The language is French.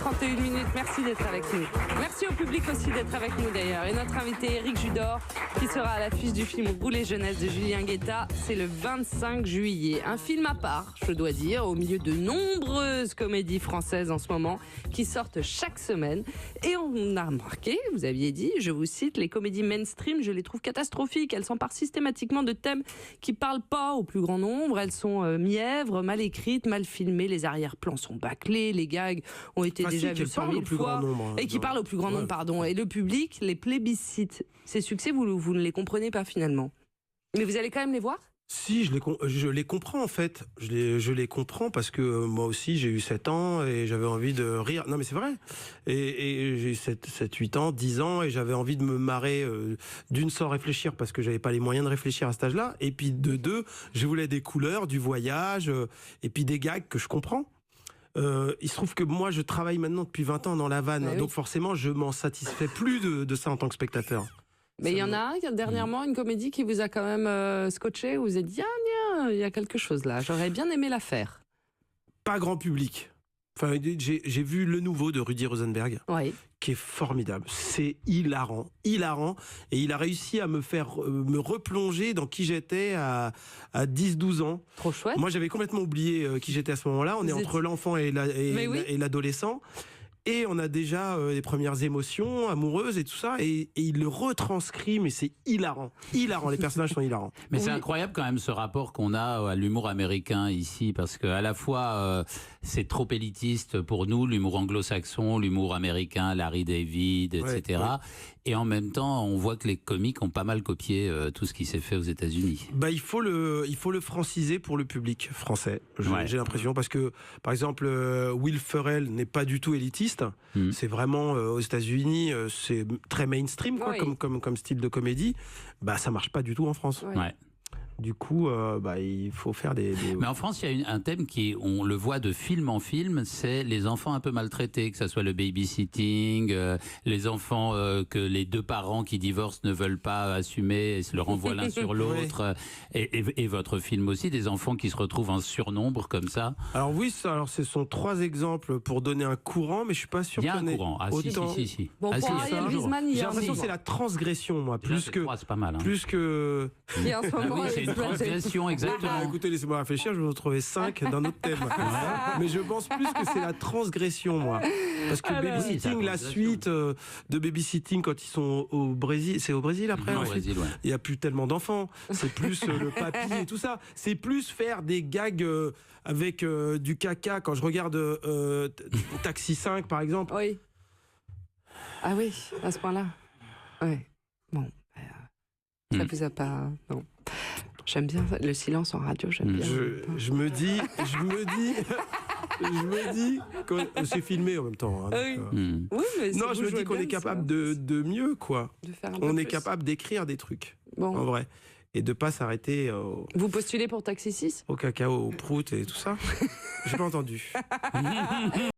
6h31, merci d'être avec nous. Merci au public aussi d'être avec nous d'ailleurs. Et notre invité Éric Judor, qui sera à l'affiche du film Roulet jeunesse de Julien Guetta, c'est le 25 juillet. Un film à part, je dois dire, au milieu de nombreuses comédies françaises en ce moment, qui sortent chaque semaine. Et on a remarqué, vous aviez dit, je vous cite, les comédies mainstream, je les trouve catastrophiques. Elles s'emparent systématiquement de thèmes qui parlent pas au plus grand nombre. Elles sont mièvres, mal écrites, mal filmées, les arrière-plans sont bâclés, les gags ont été déjà vus 100 000 fois, et qui parlent au plus grand nombre, pardon. Et le public les plébiscite. Ces succès, vous ne les comprenez pas finalement. Mais vous allez quand même les voir ? Si, je les comprends en fait. Je les comprends parce que moi aussi j'ai eu 7 ans et j'avais envie de rire. Non mais c'est vrai. Et j'ai eu 7, 8 ans, 10 ans et j'avais envie de me marrer d'une sans réfléchir parce que j'avais pas les moyens de réfléchir à cet âge-là. Et puis de deux, je voulais des couleurs, du voyage et puis des gags que je comprends. Il se trouve que moi je travaille maintenant depuis 20 ans dans la vanne, oui. donc forcément je m'en satisfais plus de ça en tant que spectateur. Mais il y en a dernièrement une comédie qui vous a quand même scotché, où vous vous êtes dit il y a quelque chose là, j'aurais bien aimé la faire. Pas grand public. Enfin, j'ai vu Le Nouveau de Rudy Rosenberg, Oui. qui est formidable. C'est hilarant, et il a réussi à me faire me replonger dans qui j'étais à 10-12 ans. Trop chouette. Moi, j'avais complètement oublié qui j'étais à ce moment-là. On est entre l'enfant et l'adolescent. Et on a déjà les premières émotions amoureuses et tout ça. Et il le retranscrit, mais c'est hilarant. Hilarant, les personnages sont hilarants. Mais c'est incroyable quand même ce rapport qu'on a à l'humour américain ici, parce qu'à la fois c'est trop élitiste pour nous, l'humour anglo-saxon, l'humour américain, Larry David, etc. Ouais. Et en même temps, on voit que les comiques ont pas mal copié tout ce qui s'est fait aux États-Unis. Bah, il faut le franciser pour le public français. J'ai l'impression, parce que par exemple Will Ferrell n'est pas du tout élitiste. C'est vraiment aux États-Unis, c'est très mainstream quoi, comme style de comédie. Bah, ça marche pas du tout en France. Ouais. Du coup, il faut faire des... Mais en France, il y a un thème on le voit de film en film, c'est les enfants un peu maltraités, que ce soit le babysitting, les enfants que les deux parents qui divorcent ne veulent pas assumer et se le renvoient l'un sur l'autre. Et votre film aussi, des enfants qui se retrouvent en surnombre comme ça. Alors oui, ce sont 3 exemples pour donner un courant, mais je suis pas sûr qu'il y en ait autant. Si. Bon, pour Ariel Wiesman, j'ai l'impression que c'est la transgression, moi, plus que... C'est pas mal. Hein. Plus que... Et en ce moment, c'est une transgression, exactement. Écoutez, laissez-moi réfléchir, je vais vous trouver 5 d'un autre thème. Mais je pense plus que c'est la transgression, moi. Parce que Babysitting, la suite de Babysitting, quand ils sont au Brésil, c'est au Brésil après, au Brésil, il n'y a plus tellement d'enfants, c'est plus le papy et tout ça. C'est plus faire des gags avec du caca. Quand je regarde Taxi 5, par exemple. Oui. Ah oui, à ce point-là. Oui. Bon. Ça vous a pas... Non. J'aime bien le silence en radio, j'aime bien. Je me dis que c'est filmé en même temps. Hein, oui, mais non, je me dis qu'on est capable de mieux, quoi. On est capable d'écrire des trucs, en vrai. Et de pas s'arrêter Vous postulez pour Taxi 6 ? Au cacao, au prout et tout ça. J'ai pas entendu.